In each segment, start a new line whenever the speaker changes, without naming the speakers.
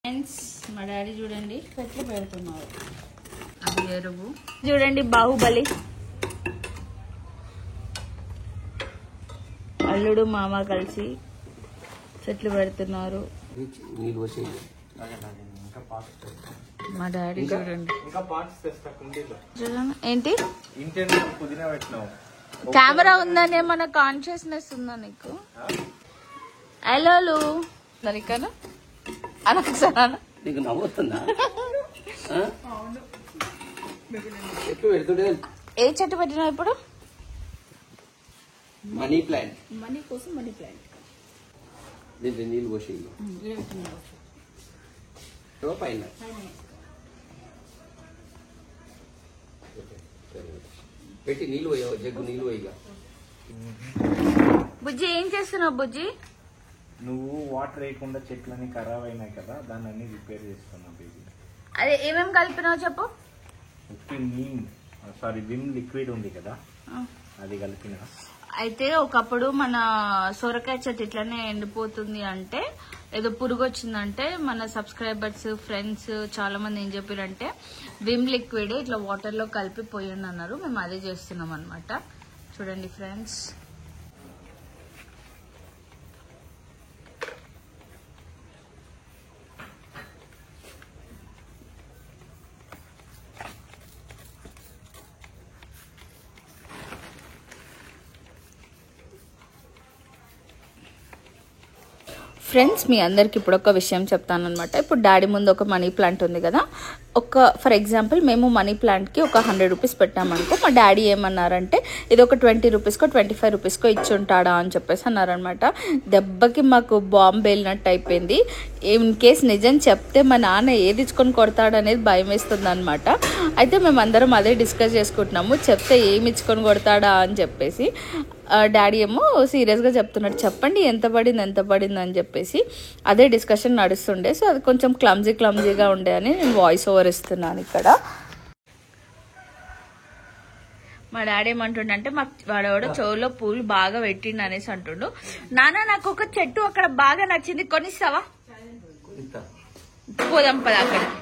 Friends మా daddy చూడండి పెట్లు పెడుతున్నారు. అది ఎరువు చూడండి, బాహుబలి అల్లుడు మామ కలిసి చెట్లు పెడుతున్నారు. మా డాడీ చూడండి. ఏంటి కెమెరా ఉందని ఏమన్నా కాన్షియస్నెస్ ఉందా నీకు? హలో సరికనా అనొకసారి
నీకు నవ్వుతుందా?
ఏ చెట్టు పెట్టినా ఇప్పుడు?
Money plant.
మనీ కోసం మనీ ప్లాంట్.
దీంట్లో నీళ్ళు పోసి పైన పెట్టి నీళ్ళు పోయావు, జగ్గు నీళ్ళు పోయిగా.
బుజ్జి ఏం చేస్తున్నావు బుజ్జి?
నువ్వు వాటర్ వేయకుండా చెట్లన్నీ ఖరాబ్ అయినాయి కదా, దాన్ని అన్ని రిపేర్ చేస్తున్నావు బేబీ.
అదే ఏమేమి కలిపినావు చెప్పు.
విమ్ లిక్విడ్ ఉంది కదా, అది కలిపిన.
అయితే ఒకప్పుడు మన సొరకాయ చెట్టు ఇట్లానే ఎండిపోతుంది అంటే, ఏదో పురుగు వచ్చిందంటే మన సబ్స్క్రైబర్స్ ఫ్రెండ్స్ చాలా మంది ఏం చెప్పారంటే విమ్ లిక్విడ్ ఇట్లా వాటర్ లో కలిపి పోయండి అన్నారు. మేము అదే చేస్తున్నాం అనమాట. చూడండి ఫ్రెండ్స్, ఫ్రెండ్స్ మీ అందరికి ఇప్పుడు ఒక విషయం చెప్తాను అనమాట. ఇప్పుడు డాడీ ముందు ఒక మనీ ప్లాంట్ ఉంది కదా, ఫర్ ఎగ్జాంపుల్ మేము మనీ ప్లాంట్కి ఒక 100 రూపీస్ పెట్టామనుకో, మా డాడీ ఏమన్నారంటే ఇది ఒక 20 రూపీస్కో 25 రూపీస్కో ఇచ్చి ఉంటాడా అని చెప్పేసి అన్నారనమాట. దెబ్బకి మాకు బాంబు వెళ్ళినట్టు అయిపోయింది. ఇన్ కేస్ నిజం చెప్తే మా నాన్న ఏది ఇచ్చుకొని కొడతాడు అనేది భయం వేస్తుంది అనమాట. అయితే మేమందరం అదే డిస్కస్ చేసుకుంటున్నాము, చెప్తే ఏమి ఇచ్చుకొని కొడతాడా అని చెప్పేసి. డాడీ ఏమో సీరియస్గా చెప్తున్నాడు, చెప్పండి ఎంత పడింది అని చెప్పేసి. అదే డిస్కషన్ నడుస్తుండే. సో అది కొంచెం క్లమ్జీగా ఉండే అని నేను వాయిస్ ఓవర్ ఇస్తున్నాను ఇక్కడ. మా డాడీ ఏమంటుండంటే వాడెవడో చెవులో పూలు బాగా పెట్టిండు అనేసి అంటుండు. నాన్న నాకు ఒక చెట్టు అక్కడ బాగా నచ్చింది, కొనిస్తావా? పోదాం పద అక్కడికి.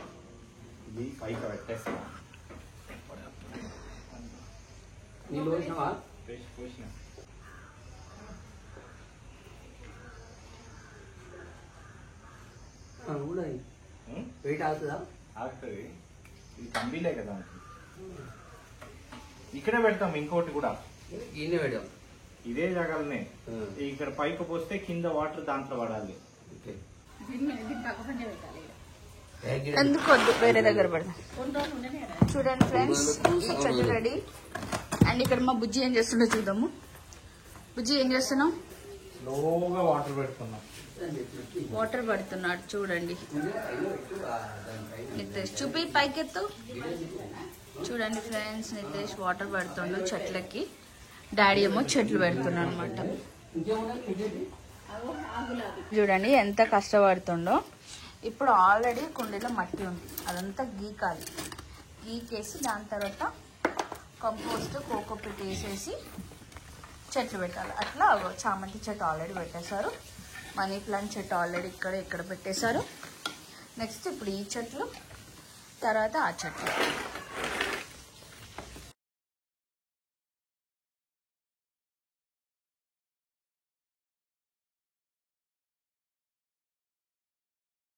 కంబీలే కదా, ఇక్కడే పెడతాం. ఇంకోటి కూడా ఇదే జగలనే ఇక్కడ పైకి పోస్తే కింద వాటర్ దాంట్లో పడాలి.
ఎందుకొద్దు, వేరే దగ్గర పడదాం. చూడండి ఫ్రెండ్స్, చెట్టు రెడీ. అండ్ ఇక్కడ మా బుజ్జి ఏం చేస్తుండో చూద్దాము. బుజ్జి ఏం చేస్తున్నావు?
స్లోగా వాటర్ పెడుతున్నాం.
వాటర్ పడుతున్నాడు చూడండి. నితేష్ చూపి పైకెత్తు. చూడండి ఫ్రెండ్స్, నితేష్ వాటర్ పడుతుండు చెట్లకి. డాడీ ఏమో చెట్లు పెడుతున్నాడు అనమాట. చూడండి ఎంత కష్టపడుతుండో. ఇప్పుడు ఆల్రెడీ కుండీలో మట్టి ఉంది, అదంతా గీకాలి. గీకేసి దాని తర్వాత కంపోస్ట్ కోకోపిట్ వేసేసి చెట్లు పెట్టాలి. అట్లా చామంతి చెట్టు ఆల్రెడీ పెట్టేశారు. మనీ ప్లాంట్ చెట్టు ఆల్రెడీ ఇక్కడ పెట్టేశారు. నెక్స్ట్ ఇప్పుడు ఈ చెట్లు, తర్వాత ఆ చెట్లు.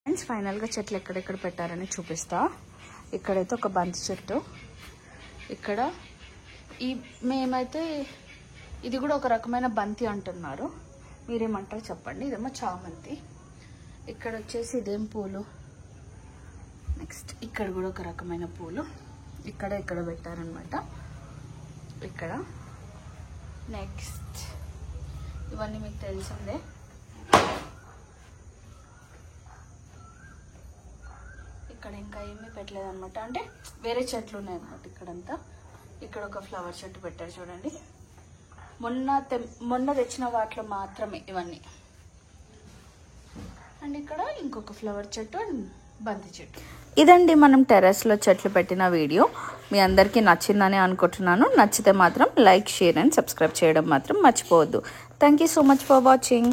ఫ్రెండ్స్ ఫైనల్గా చెట్లు ఎక్కడెక్కడ పెట్టారని చూపిస్తా. ఇక్కడైతే ఒక బంతి చెట్టు, ఇక్కడ మేమైతే ఇది కూడా ఒక రకమైన బంతి అంటున్నారు, మీరేమంటారు చెప్పండి. ఇదేమో చామంతి. ఇక్కడ వచ్చేసి ఇదేం పూలు. నెక్స్ట్ ఇక్కడ కూడా ఒక రకమైన పూలు ఇక్కడ పెట్టారనమాట. ఇక్కడ నెక్స్ట్ ఇవన్నీ మీకు తెలిసిందే. ఇక్కడ ఇంకా ఏమీ పెట్టలేదు అనమాట, అంటే వేరే చెట్లు ఉన్నాయి అనమాట ఇక్కడంతా. ఇక్కడ ఒక ఫ్లవర్ చెట్టు పెట్టారు చూడండి. మొన్న తెచ్చిన వాటిలో మాత్రమే ఇవన్నీ. అండ్ ఇక్కడ ఇంకొక ఫ్లవర్ చెట్టు అండ్ బంతి చెట్టు. ఇదండి మనం టెర్రస్లో చెట్లు పెట్టిన వీడియో. మీ అందరికీ నచ్చిందని అనుకుంటున్నాను. నచ్చితే మాత్రం లైక్, షేర్ అండ్ సబ్స్క్రైబ్ చేయడం మాత్రం మర్చిపోవద్దు. Thank you so much for watching.